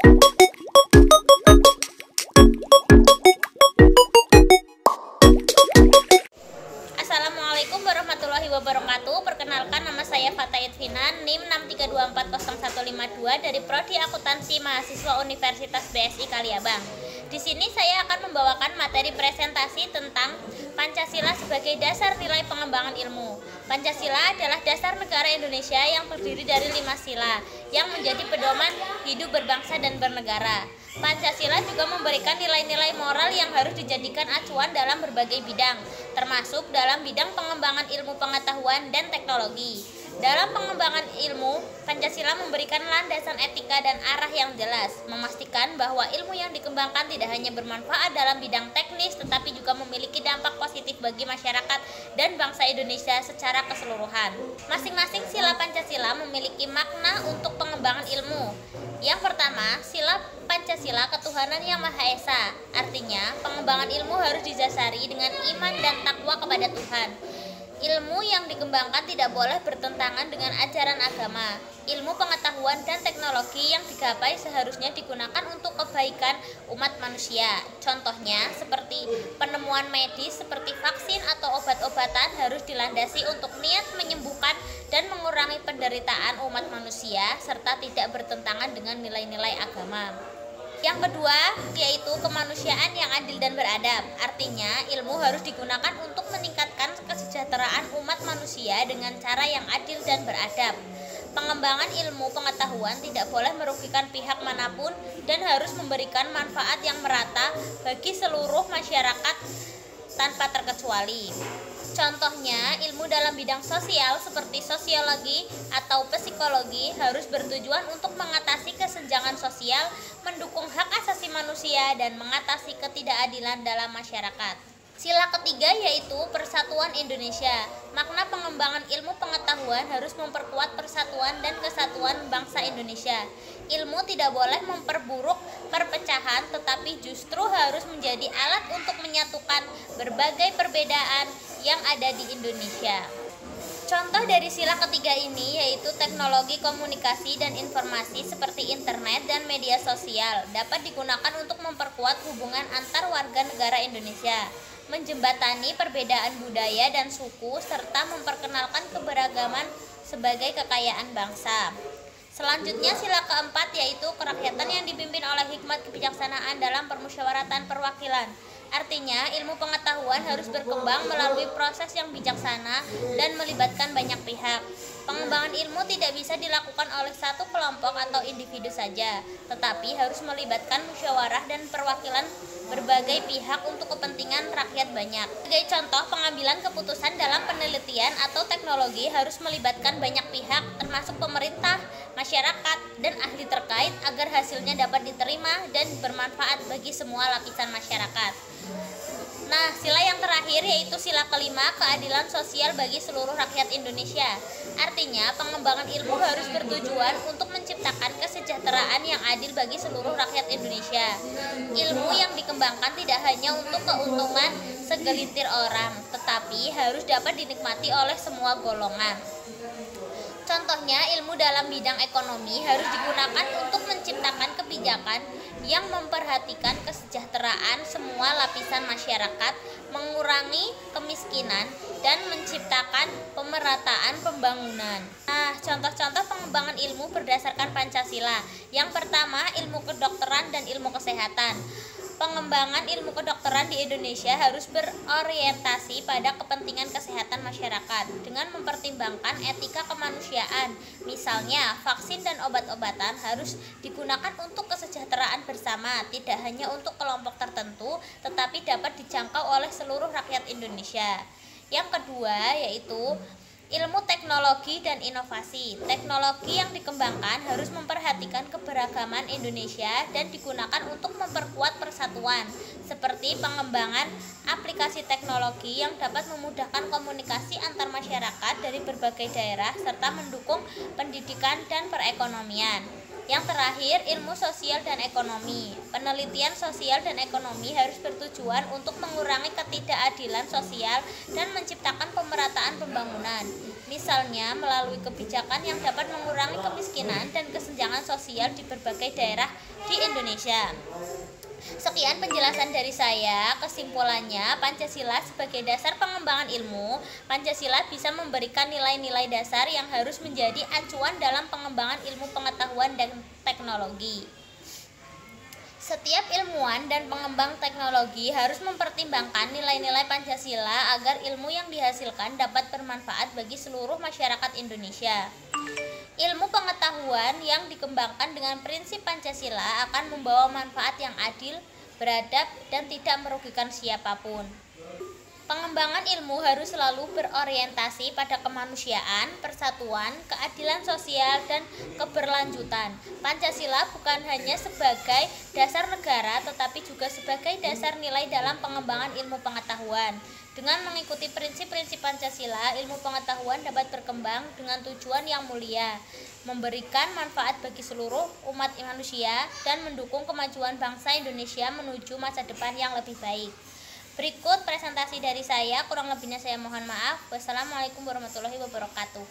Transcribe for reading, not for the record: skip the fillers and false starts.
Assalamualaikum warahmatullahi wabarakatuh. Perkenalkan, nama saya Fatayat Finan, NIM 632400152 dari Prodi Akuntansi Mahasiswa Universitas BSI Kaliabang. Di sini saya akan membawakan materi presentasi tentang Pancasila sebagai dasar nilai pengembangan ilmu. Pancasila adalah dasar negara Indonesia yang terdiri dari 5 sila yang menjadi pedoman hidup berbangsa dan bernegara. Pancasila juga memberikan nilai-nilai moral yang harus dijadikan acuan dalam berbagai bidang, termasuk dalam bidang pengembangan ilmu pengetahuan dan teknologi. Dalam pengembangan ilmu, Pancasila memberikan landasan etika dan arah yang jelas, memastikan bahwa ilmu yang dikembangkan tidak hanya bermanfaat dalam bidang teknis, tetapi juga memiliki dampak positif bagi masyarakat dan bangsa Indonesia secara keseluruhan. Masing-masing sila Pancasila memiliki makna untuk pengembangan ilmu. Yang pertama, sila Pancasila ketuhanan yang Maha Esa. Artinya, pengembangan ilmu harus didasari dengan iman dan takwa kepada Tuhan. Ilmu yang dikembangkan tidak boleh bertentangan dengan ajaran agama. Ilmu pengetahuan dan teknologi yang digapai seharusnya digunakan untuk kebaikan umat manusia. Contohnya, seperti penemuan medis seperti vaksin atau obat-obatan harus dilandasi untuk niat menyembuhkan dan mengurangi penderitaan umat manusia, serta tidak bertentangan dengan nilai-nilai agama. Yang kedua, yaitu kemanusiaan yang adil dan beradab. Artinya, ilmu harus digunakan untuk meningkatkan kesejahteraan umat manusia dengan cara yang adil dan beradab. Pengembangan ilmu pengetahuan tidak boleh merugikan pihak manapun dan harus memberikan manfaat yang merata bagi seluruh masyarakat tanpa terkecuali. Contohnya, ilmu dalam bidang sosial seperti sosiologi atau psikologi harus bertujuan untuk mengatasi kesenjangan sosial, mendukung hak asasi manusia, dan mengatasi ketidakadilan dalam masyarakat. Sila ketiga yaitu Persatuan Indonesia. Makna pengembangan ilmu pengetahuan harus memperkuat persatuan dan kesatuan bangsa Indonesia. Ilmu tidak boleh memperburuk perpecahan, tetapi justru harus menjadi alat untuk menyatukan berbagai perbedaan yang ada di Indonesia. Contoh dari sila ketiga ini yaitu teknologi komunikasi dan informasi seperti internet dan media sosial dapat digunakan untuk memperkuat hubungan antar warga negara Indonesia, menjembatani perbedaan budaya dan suku, serta memperkenalkan keberagaman sebagai kekayaan bangsa. Selanjutnya, sila keempat yaitu kerakyatan yang dipimpin oleh hikmat kebijaksanaan dalam permusyawaratan perwakilan. Artinya, ilmu pengetahuan harus berkembang melalui proses yang bijaksana dan melibatkan banyak pihak. Pengembangan ilmu tidak bisa dilakukan oleh satu kelompok atau individu saja, tetapi harus melibatkan musyawarah dan perwakilan berbagai pihak untuk kepentingan rakyat banyak. Sebagai contoh, pengambilan keputusan dalam penelitian atau teknologi harus melibatkan banyak pihak, termasuk pemerintah, masyarakat, dan ahli terkait agar hasilnya dapat diterima dan bermanfaat bagi semua lapisan masyarakat. Nah, sila yang terakhir yaitu sila kelima, keadilan sosial bagi seluruh rakyat Indonesia. Artinya, pengembangan ilmu harus bertujuan untuk menciptakan kesejahteraan yang adil bagi seluruh rakyat Indonesia. Ilmu yang dikembangkan tidak hanya untuk keuntungan segelintir orang, tetapi harus dapat dinikmati oleh semua golongan. Contohnya, ilmu dalam bidang ekonomi harus digunakan untuk menciptakan kebijakan yang memperhatikan kesejahteraan semua lapisan masyarakat, mengurangi kemiskinan, dan menciptakan pemerataan pembangunan. Nah, contoh-contoh pengembangan ilmu berdasarkan Pancasila. Yang pertama, ilmu kedokteran dan ilmu kesehatan. Pengembangan ilmu kedokteran di Indonesia harus berorientasi pada kepentingan kesehatan masyarakat dengan mempertimbangkan etika kemanusiaan. Misalnya, vaksin dan obat-obatan harus digunakan untuk kesejahteraan bersama, tidak hanya untuk kelompok tertentu, tetapi dapat dijangkau oleh seluruh rakyat Indonesia. Yang kedua yaitu ilmu teknologi dan inovasi. Teknologi yang dikembangkan harus memperhatikan keberagaman Indonesia dan digunakan untuk memperkuat persatuan, seperti pengembangan aplikasi teknologi yang dapat memudahkan komunikasi antar masyarakat dari berbagai daerah serta mendukung pendidikan dan perekonomian. Yang terakhir, ilmu sosial dan ekonomi. Penelitian sosial dan ekonomi harus bertujuan untuk mengurangi ketidakadilan sosial dan menciptakan pemerataan pembangunan. misalnya melalui kebijakan yang dapat mengurangi kemiskinan dan kesenjangan sosial di berbagai daerah di Indonesia. Sekian penjelasan dari saya. Kesimpulannya, Pancasila sebagai dasar pengembangan ilmu, Pancasila bisa memberikan nilai-nilai dasar yang harus menjadi acuan dalam pengembangan ilmu pengetahuan dan teknologi. Setiap ilmuwan dan pengembang teknologi harus mempertimbangkan nilai-nilai Pancasila agar ilmu yang dihasilkan dapat bermanfaat bagi seluruh masyarakat Indonesia. Ilmu pengetahuan yang dikembangkan dengan prinsip Pancasila akan membawa manfaat yang adil, beradab, dan tidak merugikan siapapun. Pengembangan ilmu harus selalu berorientasi pada kemanusiaan, persatuan, keadilan sosial, dan keberlanjutan. Pancasila bukan hanya sebagai dasar negara, tetapi juga sebagai dasar nilai dalam pengembangan ilmu pengetahuan. Dengan mengikuti prinsip-prinsip Pancasila, ilmu pengetahuan dapat berkembang dengan tujuan yang mulia, memberikan manfaat bagi seluruh umat manusia, dan mendukung kemajuan bangsa Indonesia menuju masa depan yang lebih baik. Berikut presentasi dari saya, kurang lebihnya saya mohon maaf. Wassalamualaikum warahmatullahi wabarakatuh.